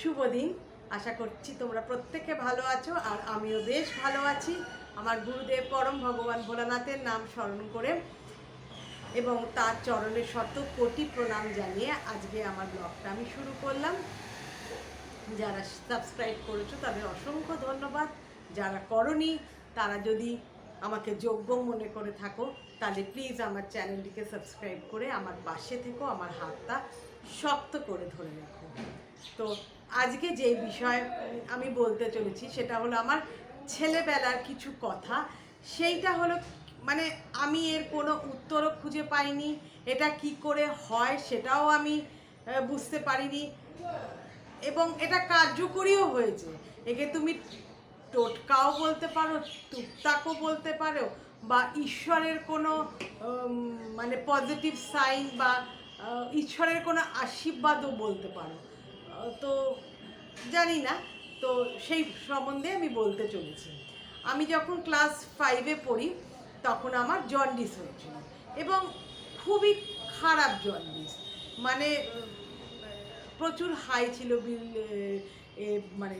শুভ দিন। আশা করছি তোমরা প্রত্যেকে ভালো আছো আর আমিও বেশ ভালো আছি। আমার গুরুদেব পরম ভগবান ভোলানাথের নাম স্মরণ করে এবং তার চরণে শত কোটি প্রণাম জানিয়ে আজকে আমার ব্লগটা আমি শুরু করলাম। যারা সাবস্ক্রাইব করেছো তাদের অসংখ্য ধন্যবাদ। যারা করনি তারা যদি আমাকে যোগ্য মনে করে থাকো তাহলে প্লিজ আমার চ্যানেলটিকে সাবস্ক্রাইব করে আমার পাশে থেকো, আমার হাতটা শক্ত করে ধরে রাখো। তো আজকে যে বিষয় আমি বলতে চলেছি সেটা হলো আমার ছেলেবেলার কিছু কথা। সেইটা হলো মানে আমি এর কোনো উত্তরও খুঁজে পাইনি, এটা কি করে হয় সেটাও আমি বুঝতে পারিনি এবং এটা কার্যকরীও হয়েছে। একে তুমি টোটকাও বলতে পারো, টুকটাকও বলতে পারো, বা ঈশ্বরের কোনো মানে পজিটিভ সাইন বা ঈশ্বরের কোনো আশীর্বাদও বলতে পারো। তো জানি না, তো সেই সম্বন্ধে আমি বলতে চলেছি। আমি যখন ক্লাস 5-এ পড়ি তখন আমার জন্ডিস হয়েছিল এবং খুবই খারাপ জন্ডিস, মানে প্রচুর হাই ছিল বিল, মানে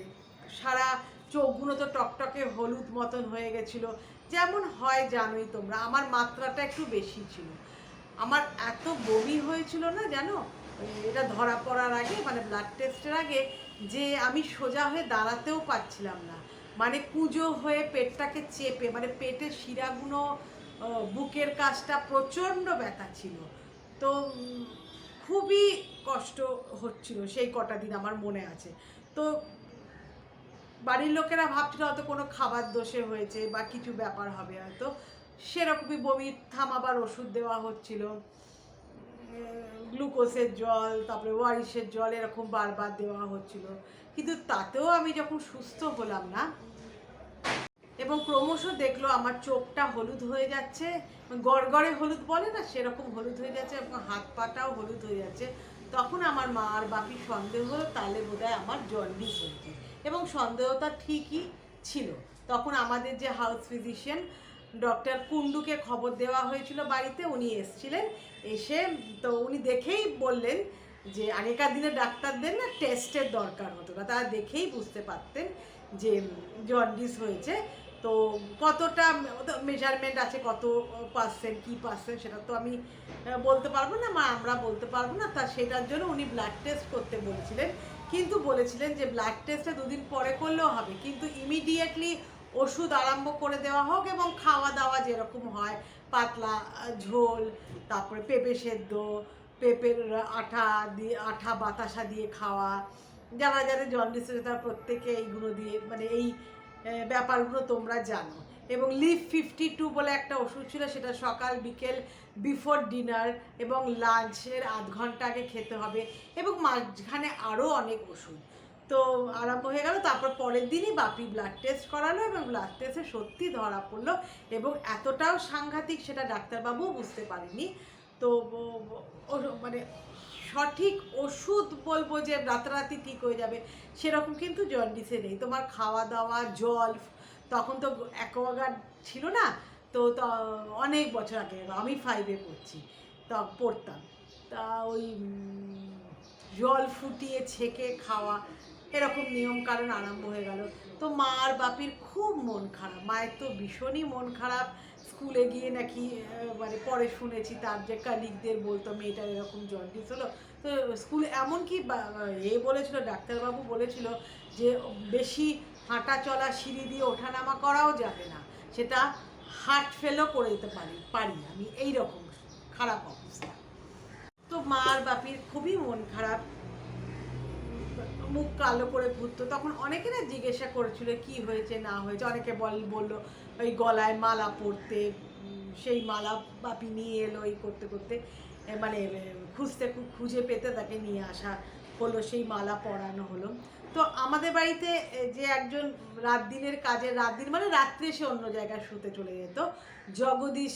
সারা চোখগুলো তো টকটকে হলুদ মতন হয়ে গেছিলো, যেমন হয় জানোই তোমরা। আমার মাত্রাটা একটু বেশি ছিল, আমার এত বমি হয়েছিল না জানো, এটা ধরা পড়ার আগে মানে ব্লাড টেস্টের আগে, যে আমি সোজা হয়ে দাঁড়াতেও পারছিলাম না, মানে কুঁজো হয়ে পেটটাকে চেপে, মানে পেটের শিরাগুলো, বুকের কাছটা প্রচণ্ড ব্যথা ছিল। তো খুবই কষ্ট হচ্ছিল সেই কটা দিন, আমার মনে আছে। তো বাড়ির লোকেরা ভাবছিল হয়তো কোনো খাবার দোষে হয়েছে বা কিছু ব্যাপার হবে হয়তো, সেরকমই বমি থামাবার ওষুধ দেওয়া হচ্ছিল, গ্লুকোজের জল, তারপরে ওয়ারিশের জল, এরকম বারবার দেওয়া হচ্ছিল। কিন্তু তাতেও আমি যখন সুস্থ হলাম না এবং ক্রমশ দেখলো আমার চোখটা হলুদ হয়ে যাচ্ছে, গড়গড়ে হলুদ বলে না সেরকম হলুদ হয়ে যাচ্ছে এবং হাত পাটাও হলুদ হয়ে যাচ্ছে, তখন আমার মা আর বাপি সন্দেহ হলো তাহলে বোধহয় আমার জন্ডিস হয়েছে। এবং সন্দেহটা ঠিকই ছিল। তখন আমাদের যে হাউস ফিজিশিয়ান ডক্টর কুন্ডুকে খবর দেওয়া হয়েছিল বাড়িতে, উনি এসছিলেন। এসে তো উনি দেখেই বললেন যে আগেকার দিনে ডাক্তারদের না টেস্টের দরকার হতো না, তারা দেখেই বুঝতে পারতেন যে জন্ডিস হয়েছে। তো কতটা মেজারমেন্ট আছে, কত পার্সেন্ট কী পার্সেন্ট সেটা তো আমি বলতে পারবো না, আমরা বলতে পারবো না। তা সেটার জন্য উনি ব্লাড টেস্ট করতে বলেছিলেন, কিন্তু বলেছিলেন যে ব্লাড টেস্টটা 2 দিন পরে করলেও হবে, কিন্তু ইমিডিয়েটলি ওষুধ আরম্ভ করে দেওয়া হোক এবং খাওয়া দাওয়া যেরকম হয়, পাতলা ঝোল, তারপরে পেঁপে সেদ্ধ, পেঁপের আঠা দিয়ে, আঠা বাতাসা দিয়ে খাওয়া, যারা যারা জন্ডিস হয়েছে তারা প্রত্যেকে এইগুলো দিয়ে, মানে এই ব্যাপারগুলো তোমরা জানো। এবং লিভ 52 বলে একটা ওষুধ ছিল, সেটা সকাল বিকেল বিফোর ডিনার এবং লাঞ্চের আধ ঘন্টা আগে খেতে হবে, এবং মাঝখানে আরও অনেক ওষুধ। তো আরম্ভ হয়ে গেল। তারপর পরের দিনই বাপি ব্লাড টেস্ট করালো এবং ব্লাড টেস্টে সত্যি ধরা পড়লো, এবং এতটাও সাংঘাতিক সেটা ডাক্তারবাবুও বুঝতে পারেনি। তো মানে সঠিক ওষুধ বলবো যে রাতারাতি ঠিক হয়ে যাবে সেরকম কিন্তু জন্ডিসে নেই। তোমার খাওয়া দাওয়া, জল, তখন তো অ্যাকোয়াগার্ড ছিল না, তো অনেক বছর আগে, আমি 5-এ পড়ছি, তা পড়তাম, তা ওই জল ফুটিয়ে ছেঁকে খাওয়া, এরকম নিয়ম কারণ আরম্ভ হয়ে গেল। তো মা আর বাপির খুব মন খারাপ, মায়ের তো ভীষণই মন খারাপ। স্কুলে গিয়ে নাকি মানে পরে শুনেছি তার যে কালিগদের বলতো মেয়েটার এরকম জন্ডিস হলো। তো স্কুলে এমনকি বলেছিল, ডাক্তারবাবু বলেছিল যে বেশি হাঁটা চলা, সিঁড়ি দিয়ে ওঠানামা করাও যাবে না, সেটা হার্ট ফেলও করে দিতে পারি আমি, এইরকম খারাপ অবস্থা। তো মা আর বাপির খুবই মন খারাপ, মুখ কালো করে ঘুরতো। তখন অনেকে না জিজ্ঞাসা করেছিল কি হয়েছে না হয়েছে, অনেকে বললো ওই গলায় মালা পরতে, সেই মালা বাপি নিয়ে এলো, এই করতে করতে মানে খুঁজে পেতে তাকে নিয়ে আসা হলো, সেই মালা পরানো হলো। তো আমাদের বাড়িতে যে একজন রাত দিনের কাজে, রাত দিন মানে রাত্রে সে অন্য জায়গায় শুতে চলে যেত, জগদীশ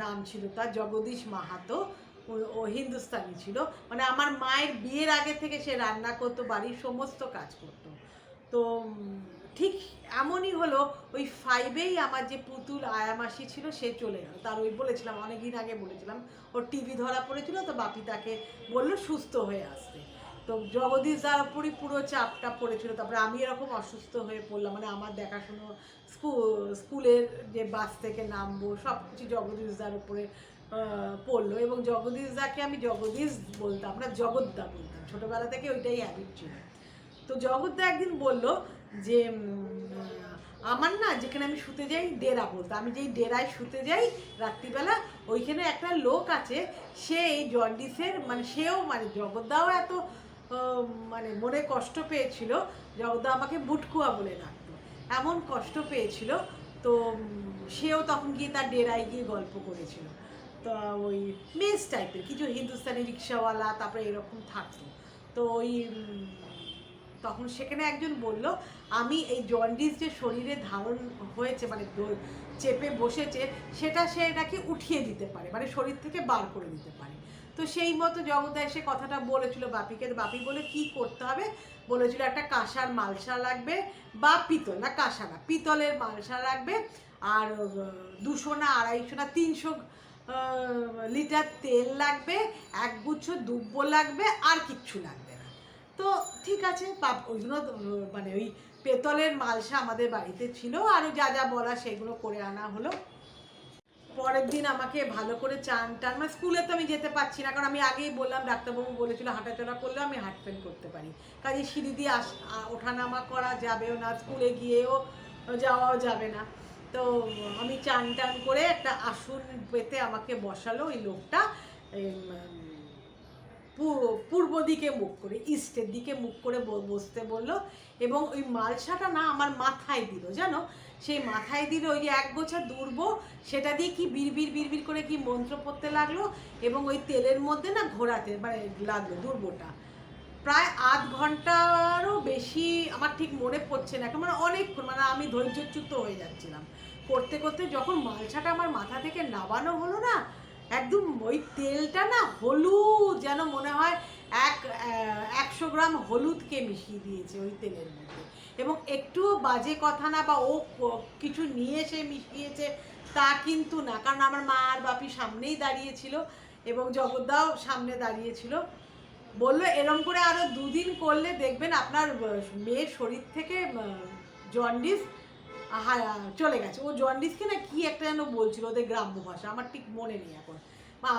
নাম ছিল তার, জগদীশ মাহাতো, ও হিন্দুস্তানি ছিল। মানে আমার মায়ের বিয়ের আগে থেকে সে রান্না করতো, বাড়ির সমস্ত কাজ করতো। তো ঠিক এমনই হলো, ওই 5-এই আমার যে পুতুল আয়ামাসি ছিল সে চলে গেল। তার ওই বলেছিলাম, অনেকদিন আগে বলেছিলাম, ওর টিভি ধরা পড়েছিল, তো বাপি তাকে বললো সুস্থ হয়ে আসতে। তো জগদীশ দার উপরই পুরো চাপটা পড়েছিল। তারপরে আমি এরকম অসুস্থ হয়ে পড়লাম, মানে আমার দেখাশুনো স্কুলের যে বাস থেকে নামবো সব কিছু জগদীশ দার উপরে পড়লো। এবং জগদীশ দাকে আমি জগদীশ বলতাম না, জগদ্দা বলতাম, ছোটোবেলা থেকে ওইটাই হ্যাবিট ছিল। তো জগদ্দা একদিন বললো যে আমার না যেখানে আমি শুতে যাই ডেরা বলতো, আমি যেই ডেরায় শুতে যাই রাত্রিবেলা, ওইখানে একটা লোক আছে, সে এই জন্ডিসের মানে সেও মানে জগদ্দাও এত মানে মনে কষ্ট পেয়েছিল, জগদ্দা আমাকে বুটকুয়া বলে ডাকতো, এমন কষ্ট পেয়েছিল। তো সেও তখন গিয়ে তার ডেরায় গিয়ে গল্প করেছিল। তো ওই মেস টাইপের কিছু হিন্দুস্তানি রিক্সাওয়ালা তারপরে এরকম থাকতো। তো ওই তখন সেখানে একজন বলল, আমি এই জন্ডিস যে শরীরে ধারণ হয়েছে মানে চেপে বসেছে, সেটা সে নাকি উঠিয়ে দিতে পারে, মানে শরীর থেকে বার করে দিতে পারে। তো সেই মতো জগদ্দা এসে কথাটা বলেছিল বাপিকে। বাপি বলে কি করতে হবে, বলেছিল একটা কাঁসার মালসা লাগবে, বা পিতল না কাঁসা না পিতলের মালসা লাগবে, আর 200 না 250 না 300 লিটার তেল লাগবে, একগুচ্ছ দুব্বো লাগবে, আর কিচ্ছু লাগবে না। তো ঠিক আছে, ওইগুলো মানে ওই পেতলের মালসা আমাদের বাড়িতে ছিল, আর যা যা বলা সেগুলো করে আনা হলো। পরের দিন আমাকে ভালো করে চান টান, মানে স্কুলে তো আমি যেতে পারছি না, কারণ আমি আগেই বললাম ডাক্তারবাবু বলেছিল হাঁটাচলা করলেও আমি হার্ট পেন করতে পারি, কাজে সিঁড়ি দিয়ে ওঠানামা করা যাবেও না, স্কুলে গিয়েও যাওয়াও যাবে না। তো আমি চান টান করে একটা আসন পেতে আমাকে বসালো ওই লোকটা, পূর্ব দিকে মুখ করে, ইস্টের দিকে মুখ করে বসতে বললো। এবং ওই মালসাটা না আমার মাথায় দিল, জানো, সেই মাথায় দিল ওই যে এক গোছা দুর্ব, সেটা দিয়ে কি বিড়বিড় বিড়বিড় করে কি মন্ত্র পড়তে লাগলো, এবং ওই তেলের মধ্যে না ঘোরাতে মানে লাগলো দুর্বটা। প্রায় আধ ঘন্টারও বেশি, আমার ঠিক মনে পড়ছে না, মানে অনেকক্ষণ, মানে আমি ধৈর্যচ্যুত হয়ে যাচ্ছিলাম করতে করতে। যখন মালসাটা আমার মাথা থেকে নামানো হলো না, একদম ওই তেলটা না হলুদ, যেন মনে হয় 100 গ্রাম হলুদকে মিশিয়ে দিয়েছে ওই তেলের মধ্যে। এবং একটুও বাজে কথা না, বা ও কিছু নিয়ে এসে মিশিয়েছে তা কিন্তু না, কারণ আমার মা আর বাপি সামনেই দাঁড়িয়েছিল এবং জগদ্দাও সামনে দাঁড়িয়েছিল। বললো এরম করে আরও 2 দিন করলে দেখবেন আপনার মেয়ের শরীর থেকে জন্ডিস চলে গেছে। ও জন্ডিসকে না কি একটা যেন বলছিল ওদের গ্রাম্য ভাষা, আমার ঠিক মনে নেই এখন,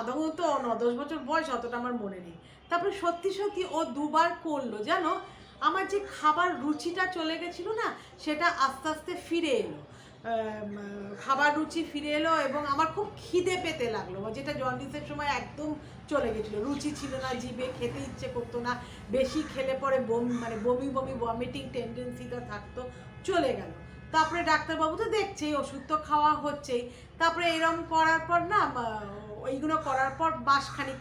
তখন তো 9-10 বছর বয়স, অতটা আমার মনে নেই। তারপরে সত্যি সত্যি ও 2 বার করলো, জানো, আমার যে খাবার রুচিটা চলে গেছিলো না, সেটা আস্তে আস্তে ফিরে এলো, খাবার রুচি ফিরে এলো, এবং আমার খুব খিদে পেতে লাগলো, যেটা জন্ডিসের সময় একদম চলে গেছিলো। রুচি ছিল না, জিভে খেতে ইচ্ছে করতো না, বেশি খেলে পরে মানে বমি বমি ভমিটিং টেন্ডেন্সিটা থাকতো, চলে গেল। তারপরে ডাক্তারবাবু তো দেখছেই, ওষুধ তো খাওয়া হচ্ছেই। তারপরে এরম করার পর না, ওইগুলো করার পর মাসখানিক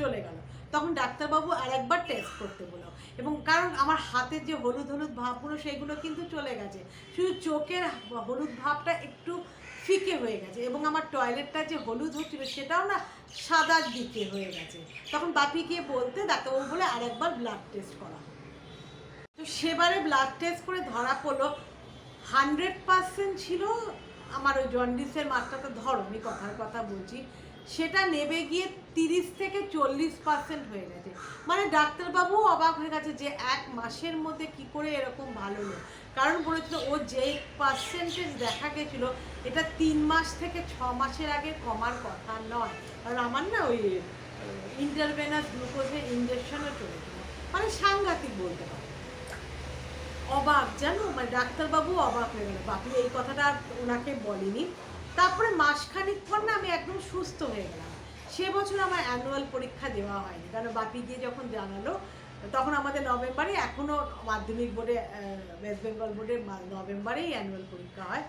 চলে গেল, তখন ডাক্তারবাবু আর একবার টেস্ট করতে বললো। এবং কারণ আমার হাতের যে হলুদ হলুদ ভাবগুলো সেগুলো কিন্তু চলে গেছে, শুধু চোখের হলুদ ভাবটা একটু ফিকে হয়ে গেছে, এবং আমার টয়লেটটা যে হলুদ হচ্ছিল সেটাও না সাদার দিকে হয়ে গেছে। তখন বাপি গিয়ে বলতে ডাক্তারবাবু বলে আর একবার ব্লাড টেস্ট করা। তো সেবারে ব্লাড টেস্ট করে ধরা পড়লো 100% ছিল আমার ওই জন্ডিসের মাত্রাটা, ধরো আমি কথার কথা বলছি, সেটা নেবে গিয়ে 30 থেকে 40% হয়ে গেছে। মানে ডাক্তারবাবু অবাক হয়ে গেছে যে 1 মাসের মধ্যে কি করে এরকম ভালো হলো। কারণ বলেছিল ও যে পার্সেন্টেজ দেখা গেছিলো, এটা 3 মাস থেকে 6 মাসের আগে কমার কথা নয়। কারণ আমার না ওই ইন্টারভেনাস গ্লুকোজের ইঞ্জেকশনও চলেছিল, মানে সাংঘাতিক বলতে পারে। অবাক, জানো, মানে ডাক্তারবাবু অবাক হয়ে গেল। বাপি এই কথাটা ওনাকে বলেনি। তারপরে মাসখানিক পর না আমি একদম সুস্থ হয়ে গেলাম। সে বছর আমার অ্যানুয়াল পরীক্ষা দেওয়া হয়নি, কারণ বাপি গিয়ে যখন জানালো, তখন আমাদের নভেম্বরে, এখনও মাধ্যমিক বোর্ডে ওয়েস্ট বেঙ্গল বোর্ডের নভেম্বরেই অ্যানুয়াল পরীক্ষা হয়।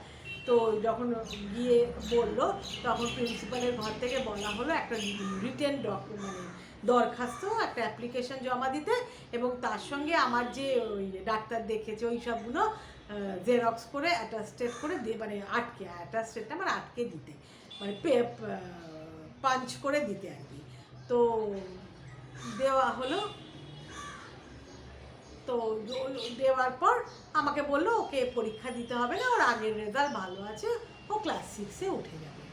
তো যখন গিয়ে বললো, তখন প্রিন্সিপালের ঘর থেকে বলা হলো একটা রিটেন মানে দরখাস্ত, একটা অ্যাপ্লিকেশন জমা দিতে, এবং তার সঙ্গে আমার যে ওই ডাক্তার দেখেছে ওই সবগুলো জেরক্স করে অ্যাটাস্টেড করে দিয়ে, মানে অ্যাটাস্টেডটা মানে আটকে দিতে, মানে পাঞ্চ করে দিতে আর কি। তো দেওয়া হলো। তো দেওয়ার পর আমাকে বললো ওকে পরীক্ষা দিতে হবে না, ওর আগের রেজাল্ট ভালো আছে, ও ক্লাস 6-এ উঠে যাবে।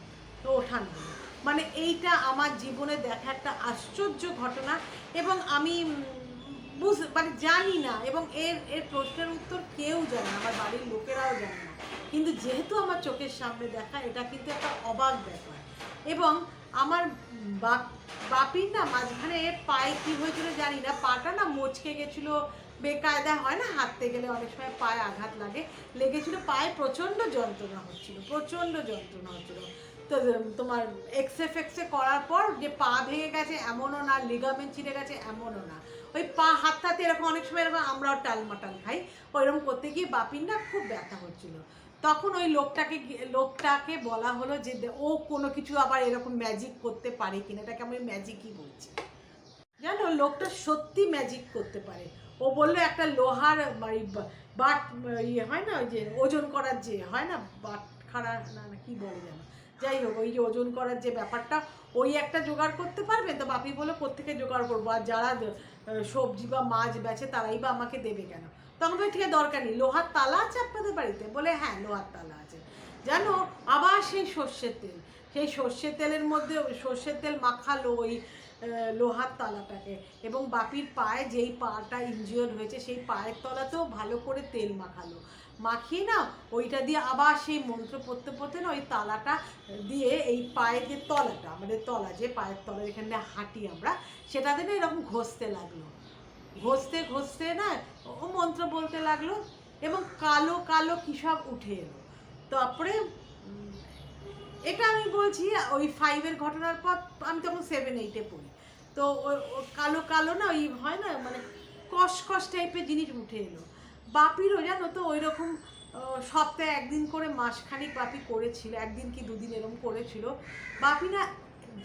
তো ওঠানো হলো। মানে এইটা আমার জীবনে দেখা একটা আশ্চর্য ঘটনা। এবং আমি মানে জানি না, এবং এর এর প্রশ্নের উত্তর কেউ জানে না, আমার বাড়ির লোকেরাও জানে না, কিন্তু যেহেতু আমার চোখের সামনে দেখা, এটা কিন্তু একটা অবাক ব্যাপার। এবং আমার বাপির না মাঝখানে পায়ে কী হয়েছিল জানি না, পাটা না মচকে গেছিলো, বেকায়দা হয় না, হাঁটতে গেলে অনেক সময় পায়ে আঘাত লেগেছিলো, পায়ে প্রচণ্ড যন্ত্রণা হচ্ছিলো, তো তোমার এক্সরে করার পর যে পা ভেঙে গেছে এমনও না, লিগামেন্ট ছিঁড়ে গেছে এমনও না, ওই পা হাতটাতে এরকম অনেক সময় এরকম আমরাও টালমাটাল খাই, ওইরকম করতে গিয়ে বাপির না খুব ব্যথা হচ্ছিলো। তখন ওই লোকটাকে বলা হলো যে ও কোনো কিছু আবার এরকম ম্যাজিক করতে পারে কিনা, এটাকে আমি ম্যাজিকই বলছি। জানো লোকটা সত্যি ম্যাজিক করতে পারে। ও বললো একটা লোহার বাট ইয়ে হয় না, ওই যে ওজন করার যে হয় না, বাট খাড়া না কি বলে যেন, যাই হোক ওই যে ওজন করার যে ব্যাপারটা, ওই একটা জোগাড় করতে পারবে। তো বাপি বললো কোত্থেকে জোগাড় করবো, আর যারা সবজি বা মাছ বেচে তারাই বা আমাকে দেবে কেন। তখন বলি ঠিক আছে দরকার নেই, লোহার তালা আছে আপনাদের বাড়িতে? বলে হ্যাঁ লোহার তালা আছে। জানো আবার সেই সর্ষের তেলের মধ্যে সর্ষের তেল মাখালো ওই লোহার তালাটাকে, এবং বাপির পায়ে যেই পাটা ইনজিওর্ড হয়েছে সেই পায়ের তলাতেও ভালো করে তেল মাখিয়ে না ওইটা দিয়ে আবার সেই মন্ত্র পড়তে না ওই তালাটা দিয়ে এই পায়ের যে তলাটা, আমাদের তলা যে পায়ের তলার এখানে হাঁটি আমরা, সেটাতে না এরকম ঘষতে না ও মন্ত্র বলতে লাগলো, এবং কালো কালো কী সব উঠে এলো। তারপরে এটা আমি বলছি ওই 5-এর ঘটনার পর, আমি তখন 7-8-এ পড়ি, তো ওই কালো কালো না ওই হয় না মানে কষ টাইপের জিনিস উঠে এলো। বাপিরও জানো তো ওই রকম সপ্তাহে একদিন করে মাসখানিক বাপি করেছিল, একদিন কি দুদিন এরকম করেছিল। বাপি না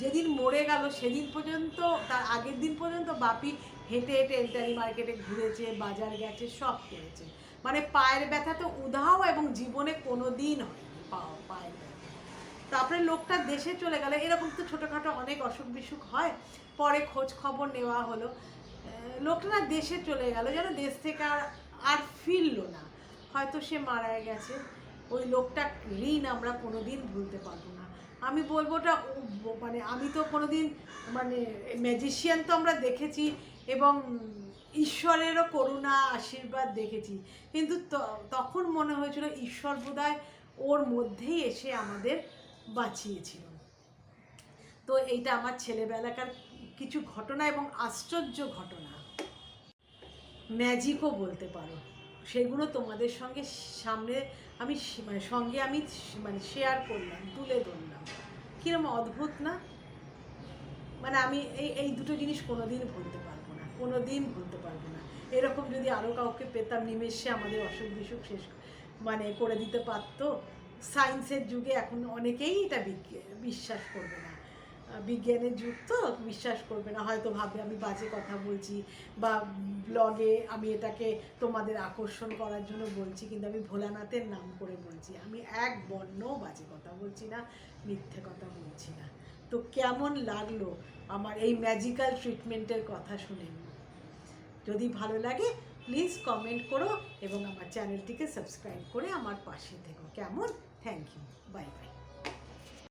যেদিন মরে গেল সেদিন পর্যন্ত, তার আগের দিন পর্যন্ত বাপি হেঁটে এন্টারি মার্কেটে ঘুরেছে, বাজার গেছে, সব করেছে, মানে পায়ের ব্যথা তো উধাও, এবং জীবনে কোনো দিন হয়নি পায়ের ব্যথা। তারপরে লোকটা দেশে চলে গেল, এরকম তো ছোটোখাটো অনেক অসুখ বিসুখ হয়, পরে খোঁজ খবর নেওয়া হলো, লোকটা না দেশে চলে গেল, যেন দেশ থেকে আর ফিরলো না, হয়তো সে মারা গেছে। ওই লোকটা ঋণ আমরা কোনো দিন ভুলতে পারবো না। আমি বলবো ওটা মানে আমি তো কোনো দিন মানে ম্যাজিশিয়ান তো আমরা দেখেছি, এবং ঈশ্বরেরও করুণা আশীর্বাদ দেখেছি, কিন্তু তখন মনে হয়েছিল ঈশ্বর বোধহয় ওর মধ্যেই এসে আমাদের বাঁচিয়েছিল। তো এইটা আমার ছেলেবেলাকার কিছু ঘটনা, এবং আশ্চর্য ঘটনা, ম্যাজিকও বলতে পারো, সেগুলো তোমাদের সামনে আমি মানে শেয়ার করলাম, তুলে ধরলাম। কিরম অদ্ভুত না, মানে আমি এই দুটো জিনিস কোনোদিন ভুলতে পারবো না, এরকম যদি আরও কাউকে পেতাম নিমেষে আমাদের অসুখ বিসুখ শেষ মানে করে দিতে পারতো। সায়েন্সের যুগে এখন অনেকেই এটা বিশ্বাস করবে না, বিজ্ঞানের যুগ তো বিশ্বাস করবে না, হয়তো ভাববে আমি বাজে কথা বলছি, বা ব্লগে আমি এটাকে তোমাদের আকর্ষণ করার জন্য বলছি, কিন্তু আমি ভোলানাথের নাম করে বলছি, আমি এক বর্ণও বাজে কথা বলছি না, মিথ্যে কথা বলছি না। তো কেমন লাগলো আমার এই ম্যাজিক্যাল ট্রিটমেন্টের কথা শুনে? যদি ভালো লাগে প্লিজ কমেন্ট করো, এবং আমার চ্যানেলটিকে সাবস্ক্রাইব করে আমার পাশে থেকো, কেমন? Thank you, bye by.